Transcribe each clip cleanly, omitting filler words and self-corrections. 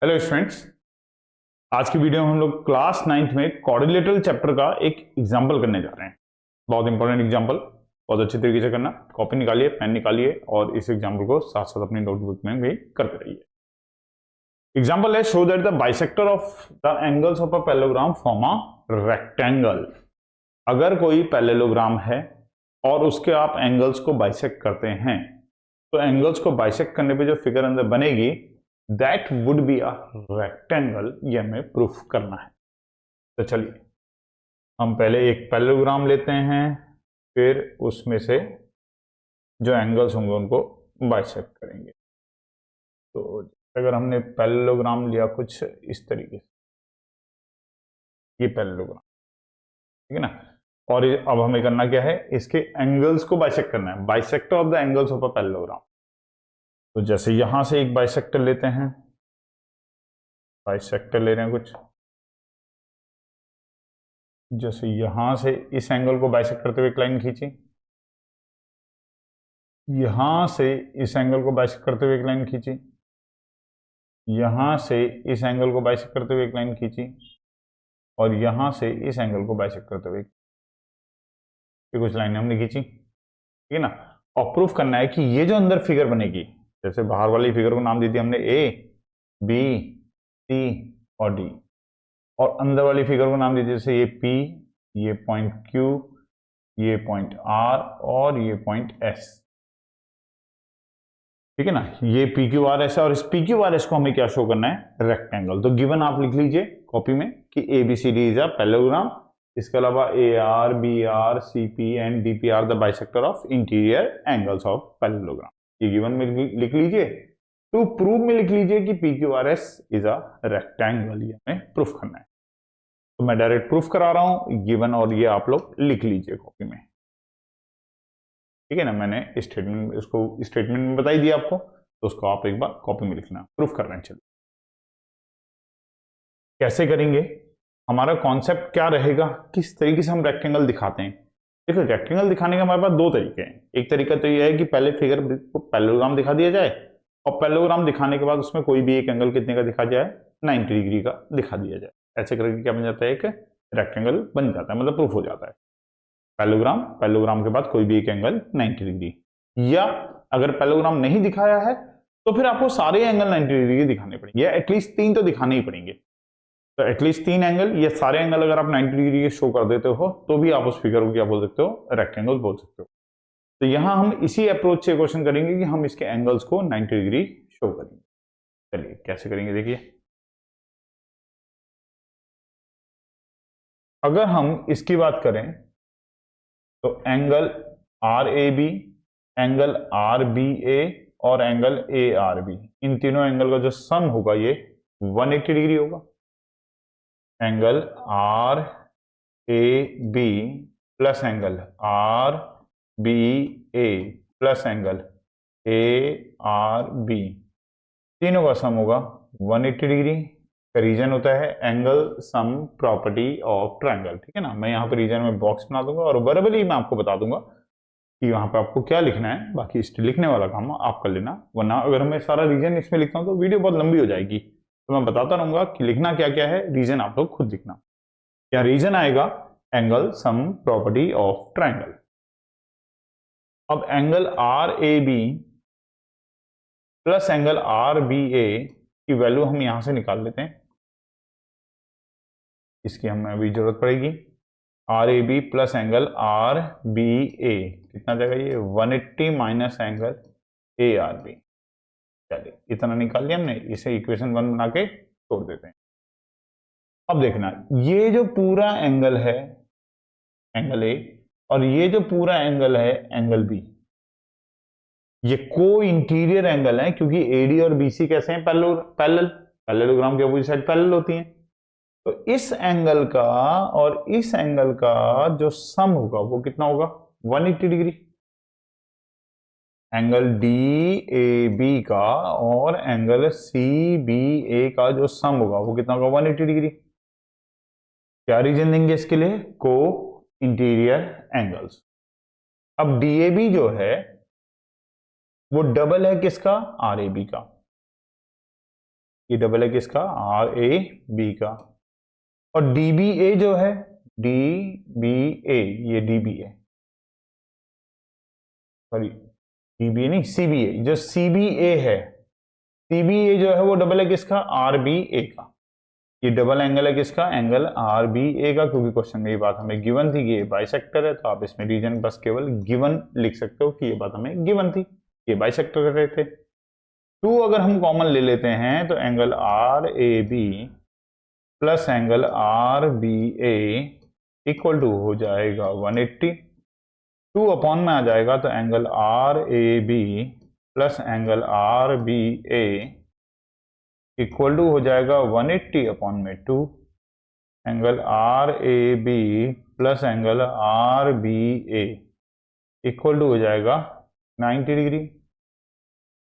Hello students. आज की video में हम लोग क्लास 9th में क्वाड्रिलेटरल चैप्टर का एक एग्जाम्पल करने जा रहे हैं। बहुत इंपॉर्टेंट एग्जाम्पल, बहुत अच्छी तरीके से करना। कॉपी निकालिए, पेन निकालिए और इस एग्जाम्पल को साथ साथ अपनी नोटबुक में भी करते रहिए। एग्जाम्पल है, show that the bisector of the angles of a parallelogram form a rectangle. अगर कोई पैरेललोग्राम है और उसके आप एंगल्स को बाइसेक्ट करते हैं तो एंगल्स को बाइसेक्ट करने पे जो फिगर अंदर बनेगी that would be a rectangle, ये हमें प्रूफ करना है। तो चलिए हम पहले एक पैरेललोग्राम लेते हैं, फिर उसमें से जो एंगल्स होंगे उनको बाइसेक्ट करेंगे। तो अगर हमने पैरेललोग्राम लिया कुछ इस तरीके से, ये पैरेललोग्राम, ठीक है ना। और अब हमें करना क्या है, इसके एंगल्स को बाइसेक्ट करना है, bisector of the angles of a parallelogram. तो जैसे यहां से एक बाइसेक्टर लेते हैं, बाइसेक्टर ले रहे हैं कुछ, जैसे यहां से इस एंगल को बाइसेक्ट करते हुए एक लाइन खींची, यहां से इस एंगल को बाइसेक्ट करते हुए एक लाइन खींची, यहां से इस एंगल को बाइसेक्ट करते हुए एक लाइन खींची, और यहां से इस एंगल को बाइसेक्ट करते हुए कुछ लाइनें हमने खींची, ठीक है ना। और प्रूफ करना है कि ये जो अंदर फिगर बनेगी, जैसे बाहर वाली फिगर को नाम दी थी हमने ए, बी, सी और डी, और अंदर वाली फिगर को नाम दी थी जैसे ये पी, ये पॉइंट क्यू, ये पॉइंट आर और ये पॉइंट एस, ठीक है ना। ये पी क्यू आर एस है और इस पी क्यू आर एस को हमें क्या शो करना है, रेक्टेंगल। तो गिवन आप लिख लीजिए कॉपी में कि A B C D is a parallelogram. इसके अलावा A R, B R, C P and D P are the bisector of interior angles of parallelogram. ये गिवन में लिख लीजिए। टू प्रूव में लिख लीजिए कि P Q R S is a rectangle, ये हमें प्रूफ करना है। तो मैं डायरेक्ट प्रूफ करा रहा हूं गिवन, और ये आप लोग लिख लीजिए कॉपी में, ठीक है ना। मैंने स्टेटमेंट, इसको स्टेटमेंट में बता ही दिया आपको, तो उसको आप एक बार कॉपी में लिखना, प्रूफ कर रहे हैं। चलिए कैसे करेंगे, हमारा कॉन्सेप्ट क्या रहेगा, किस तरीके से हम रेक्टेंगल दिखाते हैं। देखो रेक्टेंगल दिखाने के हमारे पास दो तरीके हैं। एक तरीका तो यह है कि पहले फिगर को पैरेललोग्राम दिखा दिया जाए, और पैरेललोग्राम दिखाने के बाद उसमें कोई भी एक एंगल कितने का दिखा जाए, 90 डिग्री का दिखा दिया जाए। ऐसे करके क्या बन जाता है, एक रेक्टेंगल बन जाता है, मतलब प्रूफ हो जाता है। पैरेललोग्राम, पैरेललोग्राम के बाद कोई भी एक एंगल 90 डिग्री, या अगर पैरेललोग्राम नहीं दिखाया है तो फिर आपको सारे एंगल 90 डिग्री के दिखाने पड़ेंगे, या एटलीस्ट 3 तो दिखाने ही पड़ेंगे। तो एटलीस्ट 3 एंगल, ये सारे एंगल अगर आप 90 डिग्री के शो कर देते हो तो भी आप उस फिगर को क्या बोल सकते हो, रेक्टेंगल बोल सकते हो। तो यहां हम इसी अप्रोच से क्वेश्चन करेंगे कि हम इसके एंगल्स को 90 डिग्री शो करेंगे। चलिए कैसे करेंगे देखिए। अगर हम इसकी बात करें तो angle R A B, angle R B A और एंगल ए आर बी, इन तीनों एंगल का जो सम होगा ये 180 डिग्री होगा। Angle R A B plus angle R B A plus angle A R B, तीनों का सम होगा 180 डिग्री। का रीजन होता है angle sum property of triangle, ठीक है ना। मैं यहाँ पर रीजन में बॉक्स बना दूंगा और वर्बली मैं आपको बता दूंगा कि वहां पे आपको क्या लिखना है, बाकी लिखने वाला काम आप कर लेना। वरना अगर मैं सारा रीजन इसमें लिखता हूँ तो वीडियो बहुत लंबी हो जाएगी, तो मैं बताता रहूंगा कि लिखना क्या क्या है, रीजन आप लोग खुद लिखना। या रीजन आएगा angle sum property of triangle. अब angle R A B plus angle R B A की वैल्यू हम यहां से निकाल लेते हैं, इसकी हमें अभी जरूरत पड़ेगी। R A B plus angle R B A कितना जाएगा, ये 180 minus angle A R B. चलिए इतना निकाल लिया हमने, इसे इक्वेशन 1 बना के छोड़ देते हैं। अब देखना ये जो पूरा एंगल है एंगल ए, और ये जो पूरा एंगल है एंगल बी, ये को इंटीरियर एंगल है, क्योंकि एडी और बीसी कैसे हैं, पैरेलल, पैरेललोग्राम की अपोजिट साइड पैरेलल होती हैं। तो इस एंगल का और इस एंगल का जो सम होगा वो कितना होगा, 180 degree. Angle D A B का और एंगल सी बी ए का जो सम होगा वो कितना होगा, 180 डिग्री। क्या रीजन देंगे इसके लिए, को इंटीरियर एंगल्स। अब डी ए बी जो है वो डबल है किसका, आर ए बी का। ये डबल है किसका, आर ए बी का। और डी बी ए जो है, डी बी ए, ये डी बी ए, सॉरी डी बी ए नहीं, सी बी ए, जो सी बी ए है, सी बी ए जो है वो डबल है किसका, आर बी ए का। ये डबल एंगल है किसका, एंगल आर बी ए का, क्योंकि क्वेश्चन में ये बात हमें गिवन थी कि ये बाइसेक्टर है, तो आप इसमें रीजन बस केवल गिवन लिख सकते हो कि ये बात हमें गिवन थी, ये बाइसेक्टर रहे थे। टू अगर हम कॉमन ले लेते हैं तो angle R A B plus angle R B A equal to हो जाएगा 180। टू अपॉन में आ जाएगा तो angle R A B plus angle R B A equal to हो जाएगा 180 अपॉन में 2। Angle R A B plus angle R B A equal to हो जाएगा 90 डिग्री।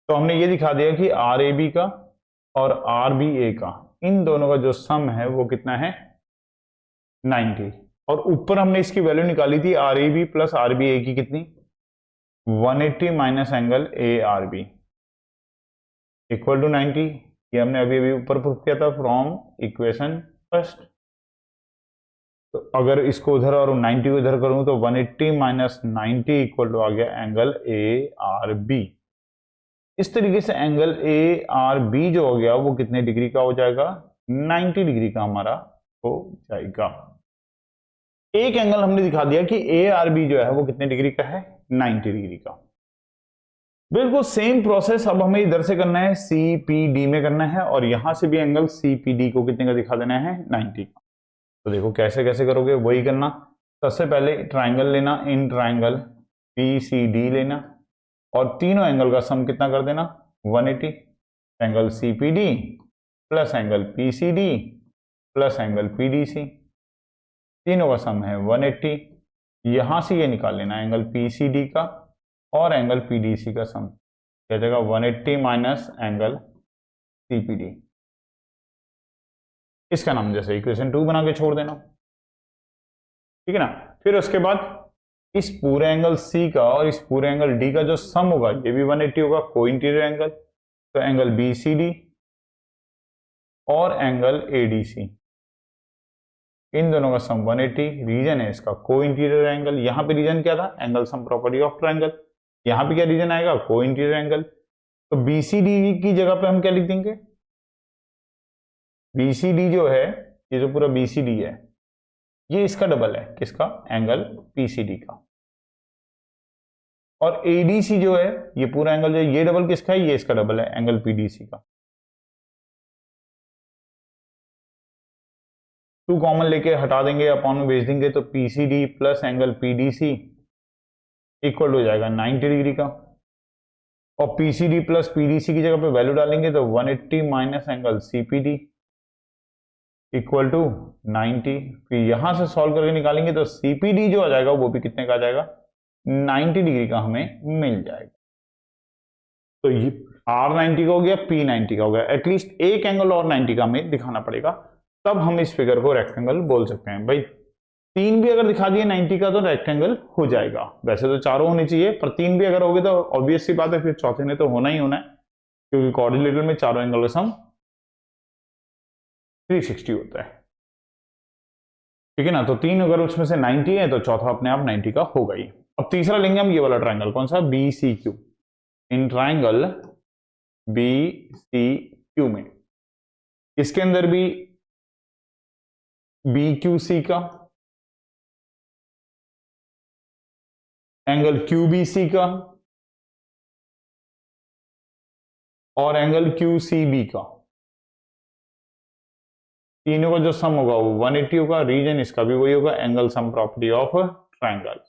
तो हमने ये दिखा दिया कि आर ए बी का और आर बी ए का, इन दोनों का जो सम है वो कितना है, 90। और ऊपर हमने इसकी वैल्यू निकाली थी R A B plus R B A की, कितनी, 180 minus angle A R B equal to 90। ये हमने अभी अभी ऊपर प्रूफ किया था फ्रॉम इक्वेशन फर्स्ट। तो अगर इसको उधर और 90 को इधर करूं तो 180 माइनस 90 इक्वल टू आ गया एंगल ए आर बी। इस तरीके से एंगल ए आर बी जो हो गया वो कितने डिग्री का हो जाएगा, 90 डिग्री का हमारा हो जाएगा। एक एंगल हमने दिखा दिया कि ए आर बी जो है वो कितने डिग्री का है, 90 डिग्री का। बिल्कुल सेम प्रोसेस अब हमें इधर से करना है, सी पी डी में करना है, और यहां से भी एंगल सी पी डी को कितने का दिखा देना है, 90 का। तो देखो कैसे कैसे करोगे, वही करना। सबसे पहले ट्राइंगल लेना, in triangle P C D लेना, और तीनों एंगल का सम कितना कर देना, 180। Angle C P D plus angle P C D plus angle P D C, तीनों का सम है 180। यहां से ये निकाल लेना एंगल पी सी डी का और एंगल पीडीसी का सम, क्या जाएगा 180 माइनस एंगल सीपीडी। इसका नाम जैसे इक्वेशन 2 बना के छोड़ देना, ठीक है ना। फिर उसके बाद इस पूरे एंगल सी का और इस पूरे एंगल डी का जो सम होगा ये भी 180 होगा, को इंटीरियर एंगल। तो एंगल बीसीडी और एंगल एडीसी, इन दोनों का सम 180। रीजन है इसका को इंटीरियर एंगल। यहां पे रीजन क्या था, angle sum property of triangle. यहां पे क्या रीजन आएगा, को इंटीरियर एंगल। तो बीसीडी की जगह पे हम क्या लिख देंगे, बीसीडी जो है, ये जो पूरा बीसीडी है ये इसका डबल है, किसका, एंगल पीसीडी का। और एडीसी जो है, ये पूरा एंगल जो है ये डबल किसका है, ये इसका डबल है, एंगल पीडीसी का। टू कॉमन लेके हटा देंगे, अपॉन में भेज देंगे, तो PCD plus angle PDC equal हो जाएगा 90 डिग्री का। और पीसीडी प्लस पीडीसी की जगह पे वैल्यू डालेंगे तो 180 minus angle CPD equal to 90। फिर यहां से सॉल्व करके निकालेंगे तो सीपीडी जो आ जाएगा वो भी कितने का आ जाएगा, 90 डिग्री का हमें मिल जाएगा। तो ये R90 का हो गया, P90 का हो गया। एटलीस्ट एक एंगल और 90 का हमें दिखाना पड़ेगा, तब हम इस फिगर को रेक्टेंगल बोल सकते हैं। भाई तीन भी अगर दिखा दिए 90 का तो रेक्टेंगल हो जाएगा। वैसे तो चारों होने चाहिए, पर तीन भी अगर होगी तो ऑब्वियस सी बात है फिर चौथे ने तो होना ही होना है, क्योंकि कोऑर्डिनेटर में चारों एंगल का सम 360 होता है, ठीक है ना। तो तीन अगर उसमें से 90 है तो चौथा अपने आप 90 का होगा ही। अब तीसरा लेंगे हम ये वाला ट्राइंगल, कौन सा, B C Q. In triangle B C Q में, इसके अंदर भी बी क्यू सी का, एंगल क्यूबीसी का और एंगल क्यूसीबी का, तीनों का जो सम होगा वो 180 होगा। रीजन इसका भी वही होगा, angle sum property of triangle.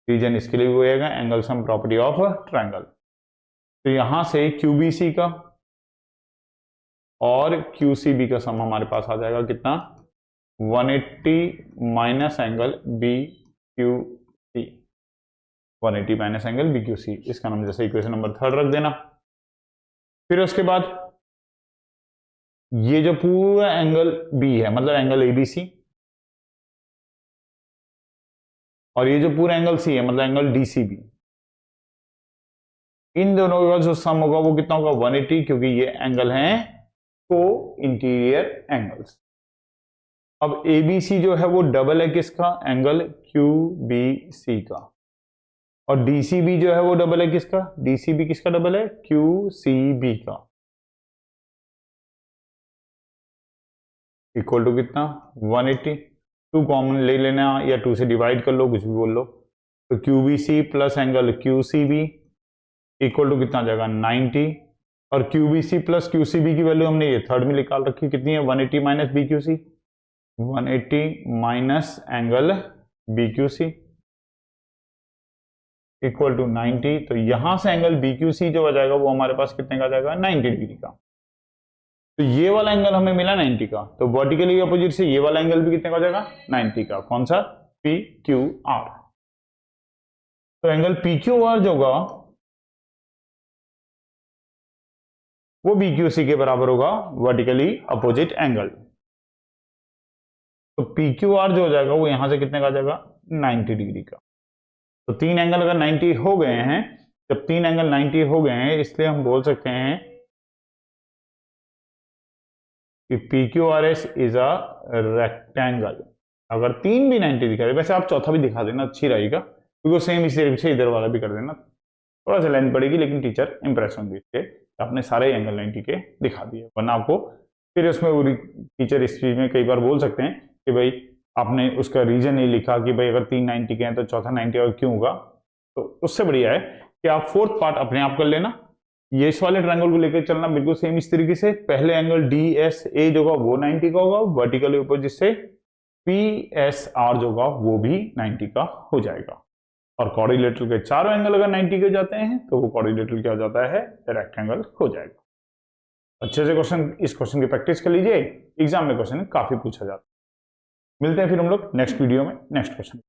Reason इसके लिए भी वही होगा, angle sum property of triangle. तो यहां से क्यूबीसी का और क्यूसीबी का सम हमारे पास आ जाएगा कितना, 180 minus angle B Q C, 180 minus angle B Q C. इसका नाम जैसे इक्वेशन नंबर 3 रख देना। फिर उसके बाद ये जो पूरा एंगल बी है, मतलब एंगल एबीसी, और ये जो पूरा एंगल सी है, मतलब एंगल डीसीबी, इन दोनों का जो सम होगा वो कितना होगा, 180, क्योंकि ये एंगल हैं को इंटीरियर एंगल्स। अब एबीसी जो है वो डबल है किसका, एंगल क्यूबीसी का, और डीसीबी जो है वो डबल है किसका, डीसीबी किसका डबल है, क्यूसीबी का। इक्वल टू कितना 180, 2 कॉमन ले लेना या 2 से डिवाइड कर लो, कुछ भी बोल लो। तो QBC plus angle QCB equal to कितना आ जाएगा 90, और क्यूबीसी प्लस क्यूसीबी की वैल्यू हमने ये थर्ड में निकाल रखी, कितनी है 180 minus BQC, 180 minus angle BQC equal to 90। तो यहां से एंगल बीक्यूसी जो आ जाएगा वो हमारे पास कितने का आ जाएगा 90 डिग्री का। तो ये वाला एंगल हमें मिला 90 का, तो वर्टिकली अपोजिट से ये वाला एंगल भी कितने का हो जाएगा 90 का, कौन सा, पी क्यू आर। तो एंगल पी क्यू आर जो होगा वो बीक्यूसी के बराबर होगा, वर्टिकली अपोजिट एंगल। तो पी क्यू आर जो हो जाएगा वो यहां से कितने का आ जाएगा 90 डिग्री का। तो 3 एंगल अगर 90 हो गए हैं, जब 3 एंगल 90 हो गए हैं, इसलिए हम बोल सकते हैं कि P Q R S is a rectangle. अगर 3 भी 90 दिखा रहे, वैसे आप चौथा भी दिखा देना, अच्छी रहेगा, क्योंकि सेम इसी से इधर वाला भी कर देना, थोड़ा सा लेंथ पड़ेगी लेकिन टीचर इंप्रेस होंगे इसके, आपने सारे एंगल 90 के दिखा दिए। वरना आपको फिर उसमें टीचर इस चीज में कई बार बोल सकते हैं कि भाई आपने उसका रीजन नहीं लिखा कि भाई अगर 3 90 के हैं तो चौथा 90 और क्यों होगा। तो उससे बढ़िया है कि आप फोर्थ पार्ट अपने आप कर लेना, ये इस वाले ट्रायंगल को लेकर चलना बिल्कुल सेम इस तरीके से। पहले एंगल डी एस ए जो होगा वो 90 का होगा, वर्टिकली अपोजिट से पी एस आर जो होगा वो भी 90 का हो जाएगा। और क्वाड्रिलेटरल के चारों एंगल अगर 90 के जाते हैं तो वो क्वाड्रिलेटरल क्या हो जाता है, रेक्टेंगल हो जाएगा। अच्छे से क्वेश्चन, इस क्वेश्चन की प्रैक्टिस कर लीजिए, एग्जाम में क्वेश्चन काफी पूछा जाता है। मिलते हैं फिर हम लोग नेक्स्ट वीडियो में नेक्स्ट क्वेश्चन।